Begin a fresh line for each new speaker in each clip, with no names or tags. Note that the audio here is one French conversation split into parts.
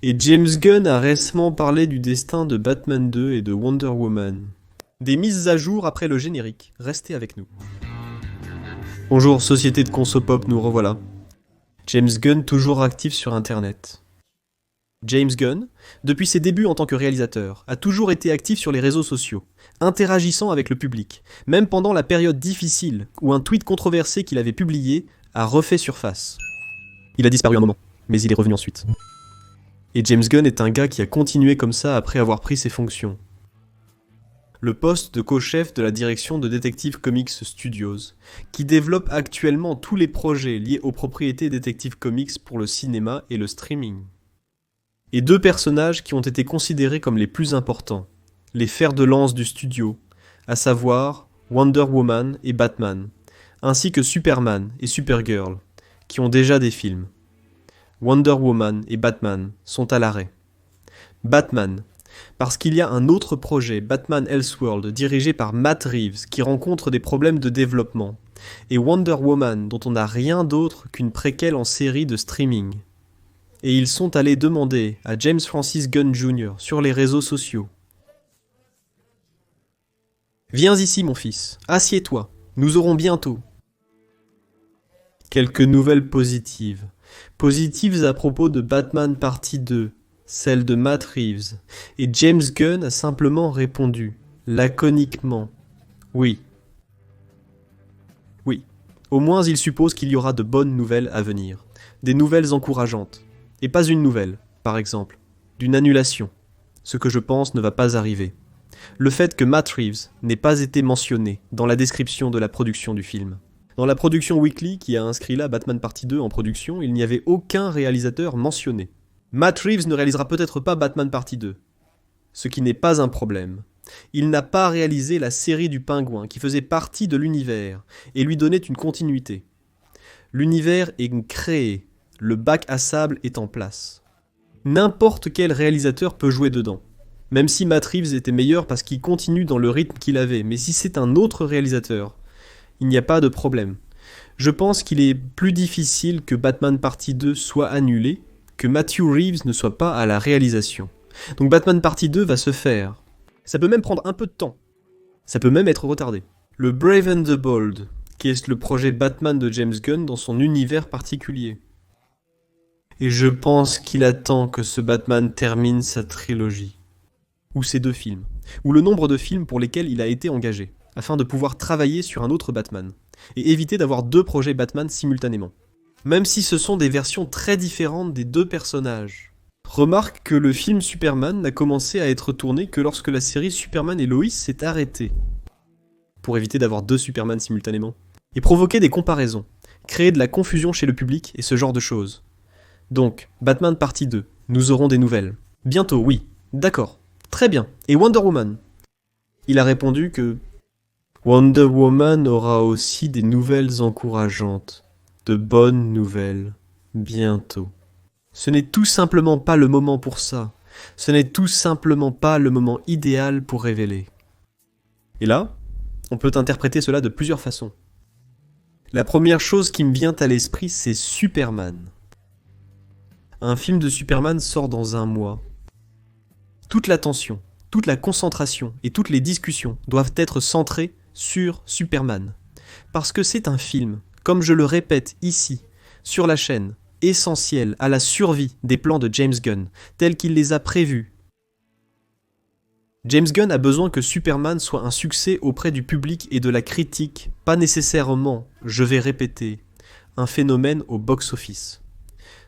Et James Gunn a récemment parlé du destin de Batman 2 et de Wonder Woman. Des mises à jour après le générique. Restez avec nous. Bonjour, société de conso pop, nous revoilà. James Gunn toujours actif sur internet. James Gunn, depuis ses débuts en tant que réalisateur, a toujours été actif sur les réseaux sociaux, interagissant avec le public, même pendant la période difficile où un tweet controversé qu'il avait publié a refait surface. Il a disparu un moment, mais il est revenu ensuite. Et James Gunn est un gars qui a continué comme ça après avoir pris ses fonctions. Le poste de co-chef de la direction de Detective Comics Studios, qui développe actuellement tous les projets liés aux propriétés Detective Comics pour le cinéma et le streaming. Et deux personnages qui ont été considérés comme les plus importants, les fers de lance du studio, à savoir Wonder Woman et Batman, ainsi que Superman et Supergirl, qui ont déjà des films. Wonder Woman et Batman sont à l'arrêt. Batman, parce qu'il y a un autre projet, Batman Elseworld, dirigé par Matt Reeves, qui rencontre des problèmes de développement, et Wonder Woman, dont on n'a rien d'autre qu'une préquelle en série de streaming. Et ils sont allés demander à James Francis Gunn Jr. sur les réseaux sociaux. Viens ici, mon fils, assieds-toi, nous aurons bientôt quelques nouvelles positives. Positives à propos de Batman Partie 2, celle de Matt Reeves, et James Gunn a simplement répondu, laconiquement, oui. Oui, au moins il suppose qu'il y aura de bonnes nouvelles à venir, des nouvelles encourageantes, et pas une nouvelle, par exemple, d'une annulation, ce que je pense ne va pas arriver. Le fait que Matt Reeves n'ait pas été mentionné dans la description de la production du film. Dans la production Weekly qui a inscrit là Batman Partie 2 en production, il n'y avait aucun réalisateur mentionné. Matt Reeves ne réalisera peut-être pas Batman Partie 2, ce qui n'est pas un problème. Il n'a pas réalisé la série du Pingouin qui faisait partie de l'univers et lui donnait une continuité. L'univers est créé, le bac à sable est en place. N'importe quel réalisateur peut jouer dedans. Même si Matt Reeves était meilleur parce qu'il continue dans le rythme qu'il avait, mais si c'est un autre réalisateur, il n'y a pas de problème. Je pense qu'il est plus difficile que Batman Partie 2 soit annulé, que Matthew Reeves ne soit pas à la réalisation. Donc Batman Partie 2 va se faire. Ça peut même prendre un peu de temps. Ça peut même être retardé. Le Brave and the Bold, qui est le projet Batman de James Gunn dans son univers particulier. Et je pense qu'il attend que ce Batman termine sa trilogie. Ou ses deux films. Ou le nombre de films pour lesquels il a été engagé, afin de pouvoir travailler sur un autre Batman. Et éviter d'avoir deux projets Batman simultanément. Même si ce sont des versions très différentes des deux personnages. Remarque que le film Superman n'a commencé à être tourné que lorsque la série Superman et Lois s'est arrêtée. Pour éviter d'avoir deux Superman simultanément. Et provoquer des comparaisons. Créer de la confusion chez le public et ce genre de choses. Donc, Batman Partie 2, nous aurons des nouvelles. Bientôt, oui. D'accord. Très bien. Et Wonder Woman ? Il a répondu que Wonder Woman aura aussi des nouvelles encourageantes. De bonnes nouvelles. Bientôt. Ce n'est tout simplement pas le moment pour ça. Ce n'est tout simplement pas le moment idéal pour révéler. Et là, on peut interpréter cela de plusieurs façons. La première chose qui me vient à l'esprit, c'est Superman. Un film de Superman sort dans un mois. Toute l'attention, toute la concentration et toutes les discussions doivent être centrées sur Superman. Parce que c'est un film, comme je le répète ici, sur la chaîne, essentiel à la survie des plans de James Gunn, tels qu'il les a prévus. James Gunn a besoin que Superman soit un succès auprès du public et de la critique, pas nécessairement, je vais répéter, un phénomène au box-office.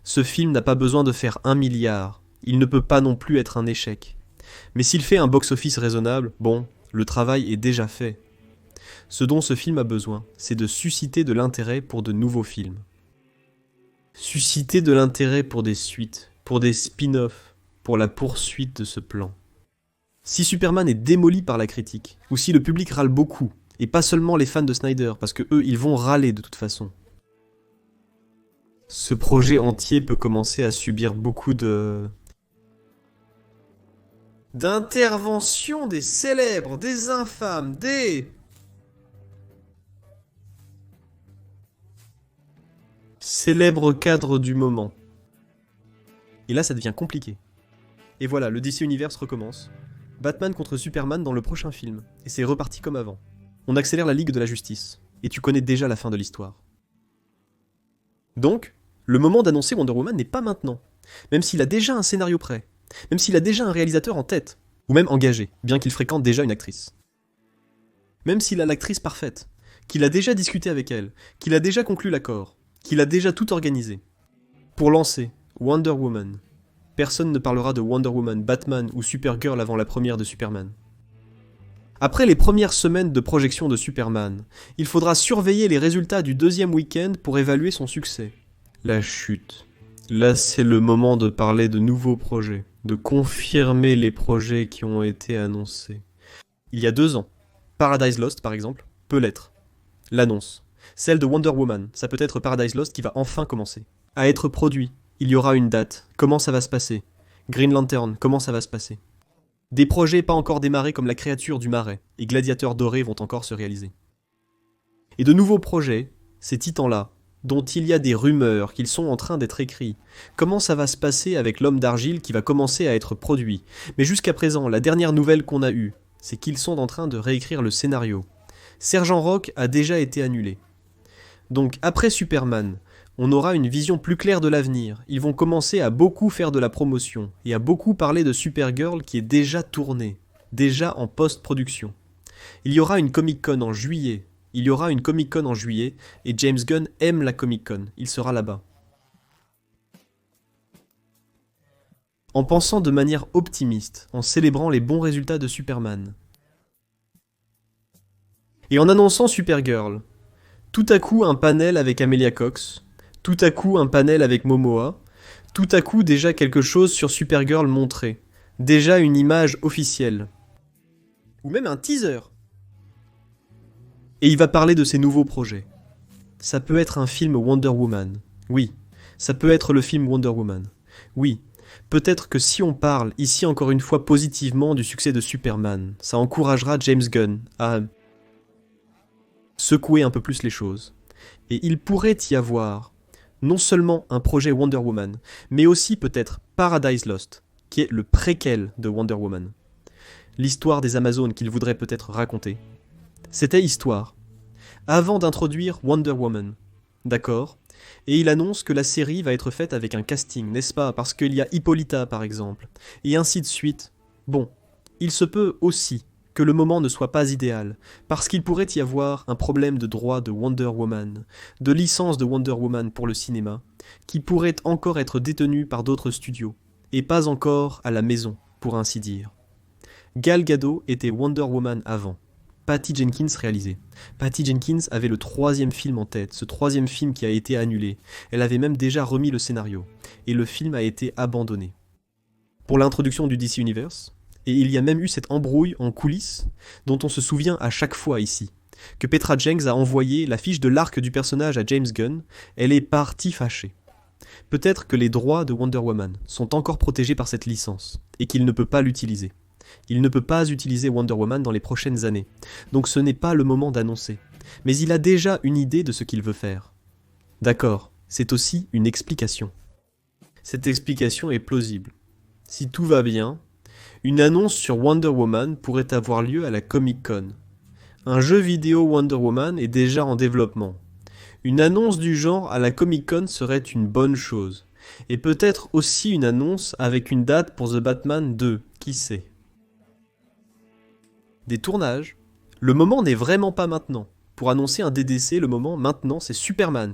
Ce film n'a pas besoin de faire 1 milliard, il ne peut pas non plus être un échec. Mais s'il fait un box-office raisonnable, bon, le travail est déjà fait. Ce dont ce film a besoin, c'est de susciter de l'intérêt pour de nouveaux films. Susciter de l'intérêt pour des suites, pour des spin-offs, pour la poursuite de ce plan. Si Superman est démoli par la critique, ou si le public râle beaucoup, et pas seulement les fans de Snyder, parce que eux, ils vont râler de toute façon, ce projet entier peut commencer à subir beaucoup d'interventions des célèbres, des infâmes, des célèbres cadres du moment. Et là, ça devient compliqué. Et voilà, le DC Universe recommence. Batman contre Superman dans le prochain film. Et c'est reparti comme avant. On accélère la Ligue de la Justice. Et tu connais déjà la fin de l'histoire. Donc, le moment d'annoncer Wonder Woman n'est pas maintenant. Même s'il a déjà un scénario prêt. Même s'il a déjà un réalisateur en tête. Ou même engagé, bien qu'il fréquente déjà une actrice. Même s'il a l'actrice parfaite. Qu'il a déjà discuté avec elle. Qu'il a déjà conclu l'accord. Qu'il a déjà tout organisé. Pour lancer Wonder Woman. Personne ne parlera de Wonder Woman, Batman ou Supergirl avant la première de Superman. Après les premières semaines de projection de Superman, il faudra surveiller les résultats du deuxième week-end pour évaluer son succès. La chute. Là, c'est le moment de parler de nouveaux projets, de confirmer les projets qui ont été annoncés. Il y a 2 ans, Paradise Lost, par exemple, peut l'être. L'annonce. Celle de Wonder Woman, ça peut être Paradise Lost qui va enfin commencer. À être produit. Il y aura une date. Comment ça va se passer? Green Lantern, comment ça va se passer? Des projets pas encore démarrés comme La Créature du Marais et Gladiateur Doré vont encore se réaliser. Et de nouveaux projets, ces titans-là, dont il y a des rumeurs qu'ils sont en train d'être écrits. Comment ça va se passer avec l'Homme d'Argile qui va commencer à être produit? Mais jusqu'à présent, la dernière nouvelle qu'on a eue, c'est qu'ils sont en train de réécrire le scénario. Sergent Rock a déjà été annulé. Donc après Superman, on aura une vision plus claire de l'avenir. Ils vont commencer à beaucoup faire de la promotion et à beaucoup parler de Supergirl qui est déjà tournée, déjà en post-production. Il y aura une Comic-Con en juillet. Et James Gunn aime la Comic-Con. Il sera là-bas. En pensant de manière optimiste, en célébrant les bons résultats de Superman. Et en annonçant Supergirl. Tout à coup un panel avec Amelia Cox. Tout à coup un panel avec Momoa. Tout à coup déjà quelque chose sur Supergirl montré. Déjà une image officielle. Ou même un teaser. Et il va parler de ses nouveaux projets. Ça peut être un film Wonder Woman. Oui. Ça peut être le film Wonder Woman. Oui. Peut-être que si on parle, ici encore une fois positivement, du succès de Superman, ça encouragera James Gunn à secouer un peu plus les choses. Et il pourrait y avoir non seulement un projet Wonder Woman, mais aussi peut-être Paradise Lost, qui est le préquel de Wonder Woman. L'histoire des Amazones qu'il voudrait peut-être raconter. C'était histoire. Avant d'introduire Wonder Woman. D'accord? Et il annonce que la série va être faite avec un casting, n'est-ce pas? Parce qu'il y a Hippolyta par exemple. Et ainsi de suite. Bon, il se peut aussi que le moment ne soit pas idéal, parce qu'il pourrait y avoir un problème de droit de Wonder Woman, de licence de Wonder Woman pour le cinéma, qui pourrait encore être détenu par d'autres studios, et pas encore à la maison, pour ainsi dire. Gal Gadot était Wonder Woman avant. Patty Jenkins réalisait. Patty Jenkins avait le 3e film en tête, ce 3e film qui a été annulé. Elle avait même déjà remis le scénario, et le film a été abandonné. Pour l'introduction du DC Universe, et il y a même eu cette embrouille en coulisses, dont on se souvient à chaque fois ici, que Petra Jenks a envoyé la fiche de l'arc du personnage à James Gunn, elle est partie fâchée. Peut-être que les droits de Wonder Woman sont encore protégés par cette licence, et qu'il ne peut pas l'utiliser. Il ne peut pas utiliser Wonder Woman dans les prochaines années, donc ce n'est pas le moment d'annoncer. Mais il a déjà une idée de ce qu'il veut faire. D'accord, c'est aussi une explication. Cette explication est plausible. Si tout va bien, une annonce sur Wonder Woman pourrait avoir lieu à la Comic-Con. Un jeu vidéo Wonder Woman est déjà en développement. Une annonce du genre à la Comic-Con serait une bonne chose. Et peut-être aussi une annonce avec une date pour The Batman 2, qui sait. Des tournages. Le moment n'est vraiment pas maintenant. Pour annoncer un DDC, le moment maintenant c'est Superman.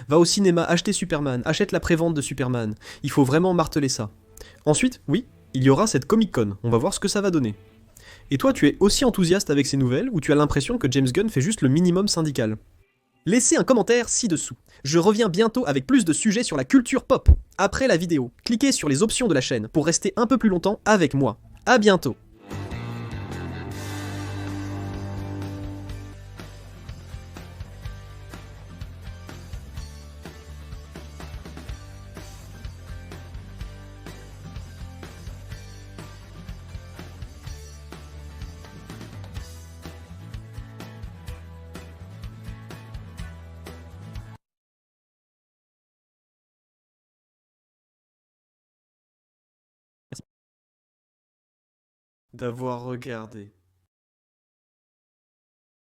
Va au cinéma, acheter Superman, achète la prévente de Superman. Il faut vraiment marteler ça. Ensuite, oui, il y aura cette Comic-Con, on va voir ce que ça va donner. Et toi, tu es aussi enthousiaste avec ces nouvelles ou tu as l'impression que James Gunn fait juste le minimum syndical? Laissez un commentaire ci-dessous. Je reviens bientôt avec plus de sujets sur la culture pop. Après la vidéo, cliquez sur les options de la chaîne pour rester un peu plus longtemps avec moi. À bientôt. d'avoir regardé.